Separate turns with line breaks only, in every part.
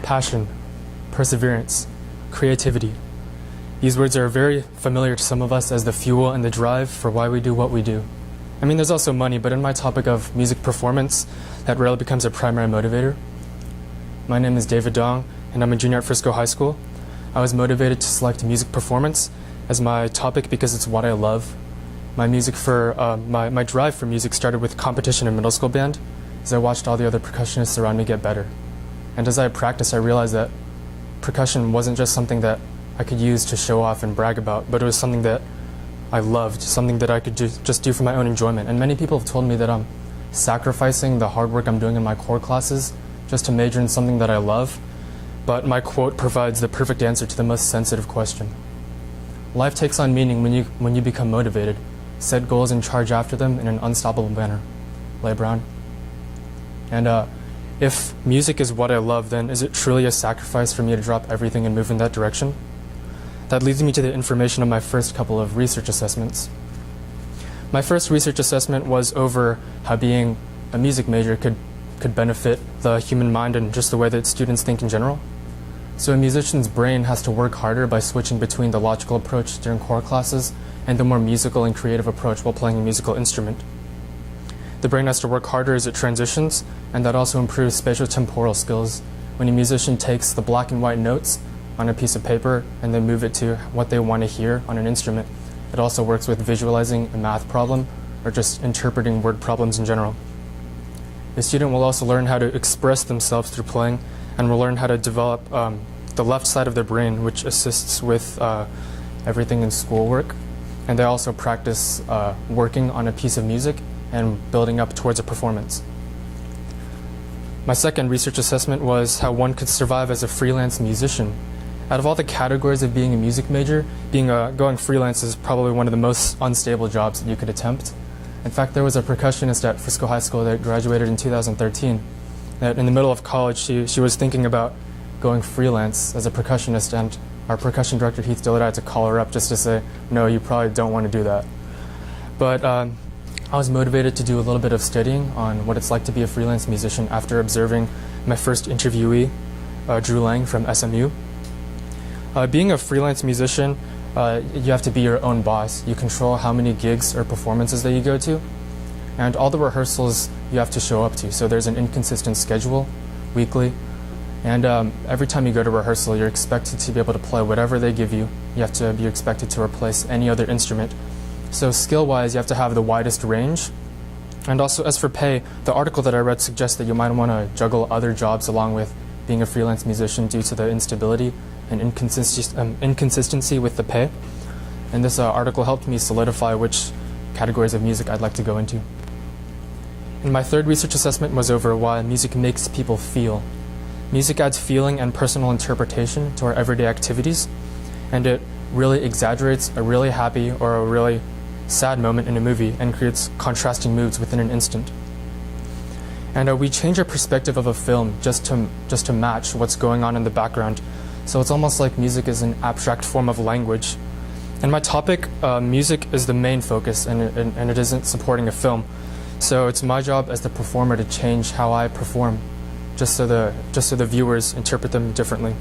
passion, perseverance, creativity. These words are very familiar to some of us as the fuel and the drive for why we do what we do. I mean, there's also money, but in my topic of music performance, that rarely becomes a primary motivator. My name is David Dong, and I'm a junior at Frisco High School. I was motivated to select music performance as my topic because it's what I love. My drive for music started with competition in middle school band, as I watched all the other percussionists around me get better. And as I practiced, I realized that percussion wasn't just something that I could use to show off and brag about, but it was something that I loved, something that I could just do for my own enjoyment. And many people have told me that I'm sacrificing the hard work I'm doing in my core classes just to major in something that I love. But my quote provides the perfect answer to the most sensitive question. Life takes on meaning when you become motivated. Set goals and charge after them in an unstoppable manner. Les Brown. And if music is what I love, then is it truly a sacrifice for me to drop everything and move in that direction? That leads me to the information of my first couple of research assessments. My first research assessment was over how being a music major could benefit the human mind and just the way that students think in general. So a musician's brain has to work harder by switching between the logical approach during core classes and the more musical and creative approach while playing a musical instrument. The brain has to work harder as it transitions, and that also improves spatiotemporal skills. When a musician takes the black and white notes on a piece of paper and then move it to what they want to hear on an instrument, it also works with visualizing a math problem or just interpreting word problems in general. The student will also learn how to express themselves through playing and will learn how to develop the left side of their brain, which assists with everything in schoolwork. And they also practice working on a piece of music and building up towards a performance. My second research assessment was how one could survive as a freelance musician. Out of all the categories of being a music major, going freelance is probably one of the most unstable jobs that you could attempt. In fact, there was a percussionist at Frisco High School that graduated in 2013. That in the middle of college, she was thinking about going freelance as a percussionist, and our percussion director, Heath Dillard, had to call her up just to say, no, you probably don't want to do that. But I was motivated to do a little bit of studying on what it's like to be a freelance musician after observing my first interviewee, Drew Lang from SMU. Being a freelance musician, you have to be your own boss. You control how many gigs or performances that you go to, and all the rehearsals you have to show up to. So there's an inconsistent schedule weekly, and every time you go to rehearsal, you're expected to be able to play whatever they give you. You have to be expected to replace any other instrument. So skill-wise, you have to have the widest range. And also, as for pay, the article that I read suggests that you might want to juggle other jobs along with being a freelance musician due to the instability and inconsistency with the pay. And this article helped me solidify which categories of music I'd like to go into. And my third research assessment was over why music makes people feel. Music adds feeling and personal interpretation to our everyday activities, and it really exaggerates a really happy or a really sad moment in a movie and creates contrasting moods within an instant. And we change our perspective of a film just to match what's going on in the background. So it's almost like music is an abstract form of language. In my topic, music is the main focus, and it isn't supporting a film. So it's my job as the performer to change how I perform, just so the viewers interpret them differently.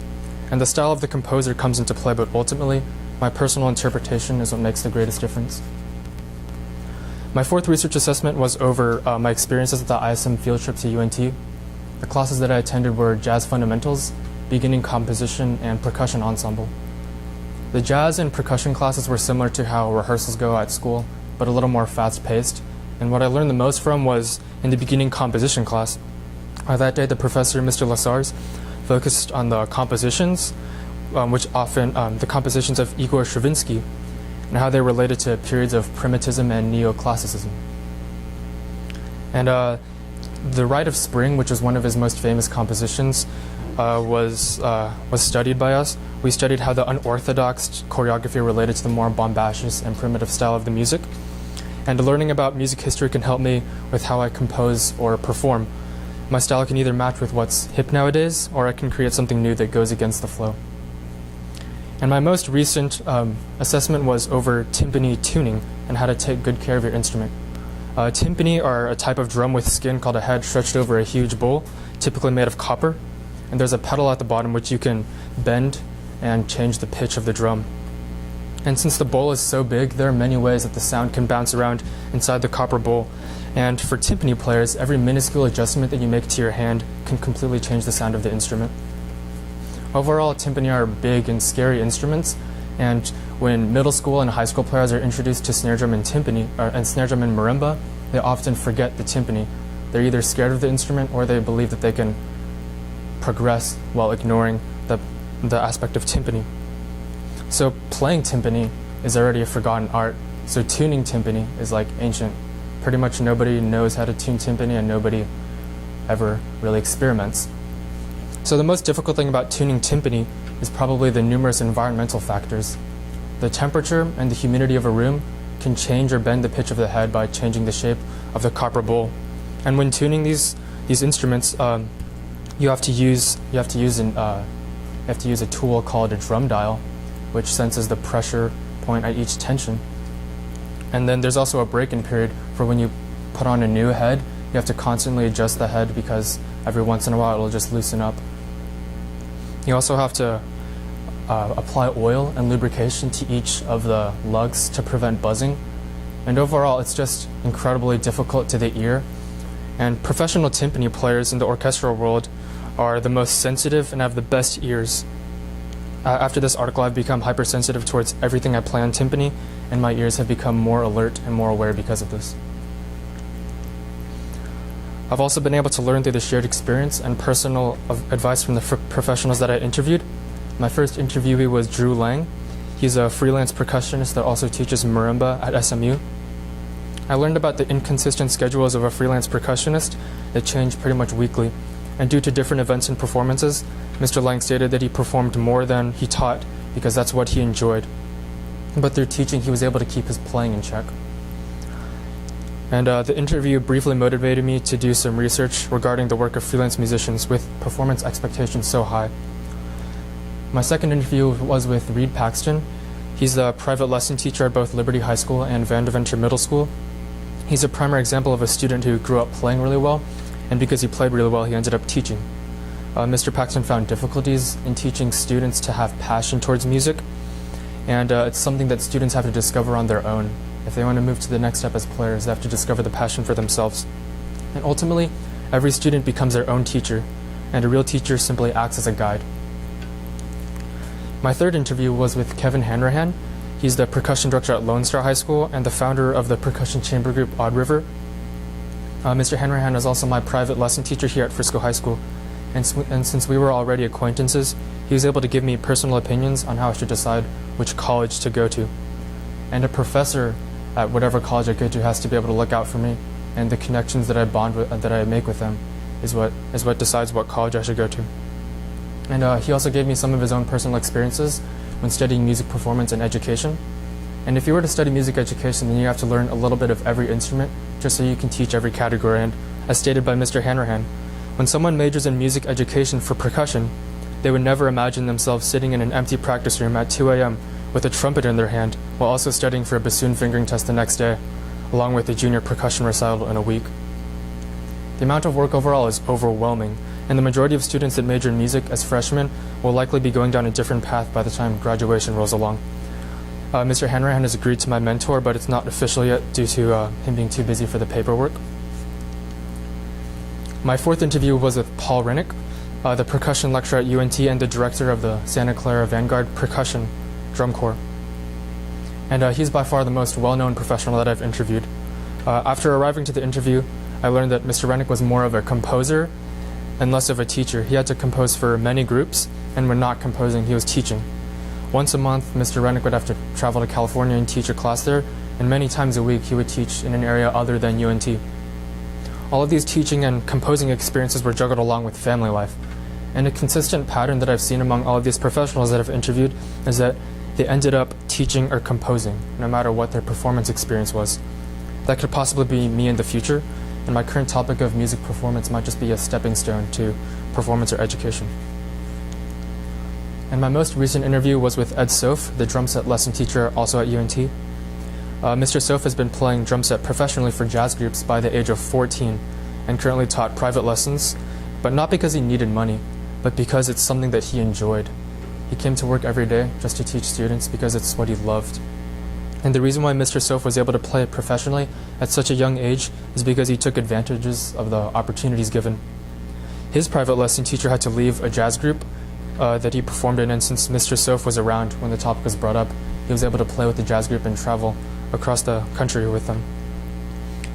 And the style of the composer comes into play, but ultimately, my personal interpretation is what makes the greatest difference. My fourth research assessment was over my experiences at the ISM field trip to UNT. The classes that I attended were jazz fundamentals, beginning composition, and percussion ensemble. The jazz and percussion classes were similar to how rehearsals go at school, but a little more fast-paced. And what I learned the most from was in the beginning composition class. That day, the professor, Mr. Lasars, focused on the compositions, the compositions of Igor Stravinsky, and how they related to periods of primitivism and neoclassicism. And the Rite of Spring, which is one of his most famous compositions, was studied by us. We studied how the unorthodox choreography related to the more bombastic and primitive style of the music. And learning about music history can help me with how I compose or perform. My style can either match with what's hip nowadays, or I can create something new that goes against the flow. And my most recent assessment was over timpani tuning and how to take good care of your instrument. Timpani are a type of drum with skin called a head stretched over a huge bowl, typically made of copper. and there's a pedal at the bottom which you can bend and change the pitch of the drum. And since the bowl is so big, there are many ways that the sound can bounce around inside the copper bowl. And for timpani players, every minuscule adjustment that you make to your hand can completely change the sound of the instrument. Overall, timpani are big and scary instruments, and when middle school and high school players are introduced to snare drum and timpani, and snare drum and marimba, they often forget the timpani. They're either scared of the instrument or they believe that they can progress while ignoring the aspect of timpani. So playing timpani is already a forgotten art. So tuning timpani is like ancient. Pretty much nobody knows how to tune timpani and nobody ever really experiments. So the most difficult thing about tuning timpani is probably the numerous environmental factors. The temperature and the humidity of a room can change or bend the pitch of the head by changing the shape of the copper bowl. And when tuning these instruments, you have to use a tool called a drum dial, which senses the pressure point at each tension. And then there's also a break-in period for when you put on a new head. You have to constantly adjust the head because every once in a while it'll just loosen up. You also have to apply oil and lubrication to each of the lugs to prevent buzzing. And overall, it's just incredibly difficult to the ear. And professional timpani players in the orchestral world are the most sensitive and have the best ears. After this article, I've become hypersensitive towards everything I play on timpani, and my ears have become more alert and more aware because of this. I've also been able to learn through the shared experience and personal advice from the professionals that I interviewed. My first interviewee was Drew Lang. He's a freelance percussionist that also teaches marimba at SMU. I learned about the inconsistent schedules of a freelance percussionist that change pretty much weekly. And due to different events and performances, Mr. Lang stated that he performed more than he taught because that's what he enjoyed. But through teaching, he was able to keep his playing in check. And the interview briefly motivated me to do some research regarding the work of freelance musicians with performance expectations so high. My second interview was with Reed Paxton. He's a private lesson teacher at both Liberty High School and Vandeventer Middle School. He's a primary example of a student who grew up playing really well, and because he played really well, he ended up teaching. Mr. Paxton found difficulties in teaching students to have passion towards music, and it's something that students have to discover on their own. If they want to move to the next step as players, they have to discover the passion for themselves. And ultimately, every student becomes their own teacher, and a real teacher simply acts as a guide. My third interview was with Kevin Hanrahan. He's the percussion director at Lone Star High School and the founder of the percussion chamber group Odd River. Mr. Hanrahan is also my private lesson teacher here at Frisco High School, and since we were already acquaintances, he was able to give me personal opinions on how I should decide which college to go to. And a professor at whatever college I go to has to be able to look out for me, and the connections that I make with them is what decides what college I should go to. And he also gave me some of his own personal experiences when studying music performance and education. And if you were to study music education, then you have to learn a little bit of every instrument just so you can teach every category. And as stated by Mr. Hanrahan, when someone majors in music education for percussion, they would never imagine themselves sitting in an empty practice room at 2 a.m. with a trumpet in their hand while also studying for a bassoon fingering test the next day, along with a junior percussion recital in a week. The amount of work overall is overwhelming, and the majority of students that major in music as freshmen will likely be going down a different path by the time graduation rolls along. Mr. Hanrahan has agreed to my mentor, but it's not official yet due to him being too busy for the paperwork. My fourth interview was with Paul Rennick, the percussion lecturer at UNT and the director of the Santa Clara Vanguard Percussion Drum Corps. And he's by far the most well-known professional that I've interviewed. After arriving to the interview, I learned that Mr. Rennick was more of a composer and less of a teacher. He had to compose for many groups, and when not composing, he was teaching. Once a month, Mr. Rennick would have to travel to California and teach a class there, and many times a week he would teach in an area other than UNT. All of these teaching and composing experiences were juggled along with family life. And a consistent pattern that I've seen among all of these professionals that I've interviewed is that they ended up teaching or composing, no matter what their performance experience was. That could possibly be me in the future, and my current topic of music performance might just be a stepping stone to performance or education. And my most recent interview was with Ed Soph, the drum set lesson teacher also at UNT. Mr. Soph has been playing drum set professionally for jazz groups by the age of 14 and currently taught private lessons, but not because he needed money, but because it's something that he enjoyed. He came to work every day just to teach students because it's what he loved. And the reason why Mr. Soph was able to play professionally at such a young age is because he took advantages of the opportunities given. His private lesson teacher had to leave a jazz group that he performed in, and since Mr. Soph was around when the topic was brought up, he was able to play with the jazz group and travel across the country with them.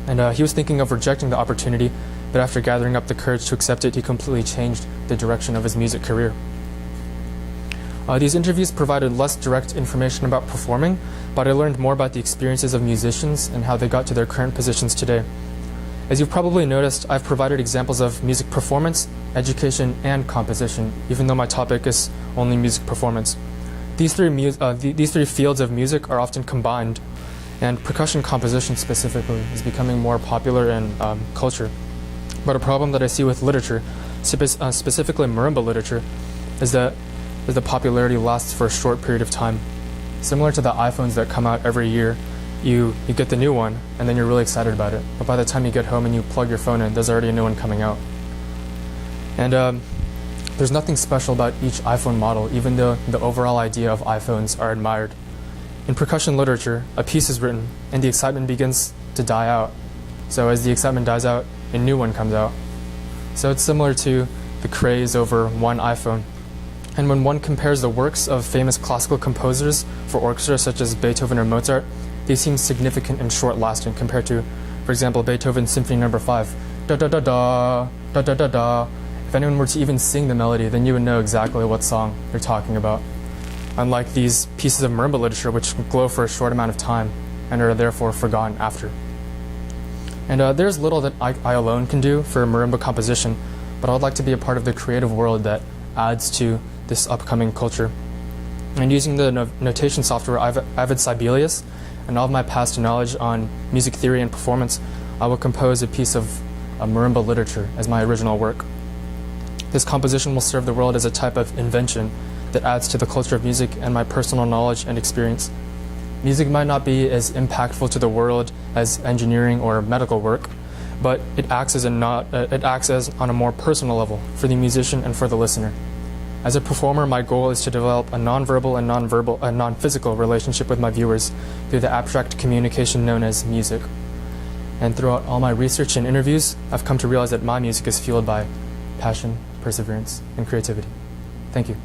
And he was thinking of rejecting the opportunity, but after gathering up the courage to accept it, he completely changed the direction of his music career. These interviews provided less direct information about performing, but I learned more about the experiences of musicians and how they got to their current positions today. As you've probably noticed, I've provided examples of music performance, education, and composition, even though my topic is only music performance. These three fields of music are often combined, and percussion composition specifically is becoming more popular in culture. But a problem that I see with literature, specifically marimba literature, is that the popularity lasts for a short period of time. Similar to the iPhones that come out every year, you get the new one, and then you're really excited about it. But by the time you get home and you plug your phone in, there's already a new one coming out. And there's nothing special about each iPhone model, even though the overall idea of iPhones are admired. In percussion literature, a piece is written, and the excitement begins to die out. So as the excitement dies out, a new one comes out. So it's similar to the craze over one iPhone. And when one compares the works of famous classical composers for orchestra such as Beethoven or Mozart, they seem significant and short-lasting compared to, for example, Beethoven's Symphony No. 5. Da-da-da-da, da-da-da-da. If anyone were to even sing the melody, then you would know exactly what song they're talking about. Unlike these pieces of marimba literature, which glow for a short amount of time and are therefore forgotten after. And there's little that I alone can do for marimba composition, but I would like to be a part of the creative world that adds to this upcoming culture. And using the notation software Avid Sibelius and all of my past knowledge on music theory and performance, I will compose a piece of marimba literature as my original work. This composition will serve the world as a type of invention that adds to the culture of music and my personal knowledge and experience. Music might not be as impactful to the world as engineering or medical work, but it acts as on a more personal level for the musician and for the listener. As a performer, my goal is to develop a nonverbal and non-physical relationship with my viewers through the abstract communication known as music. And throughout all my research and interviews, I've come to realize that my music is fueled by passion, perseverance, and creativity. Thank you.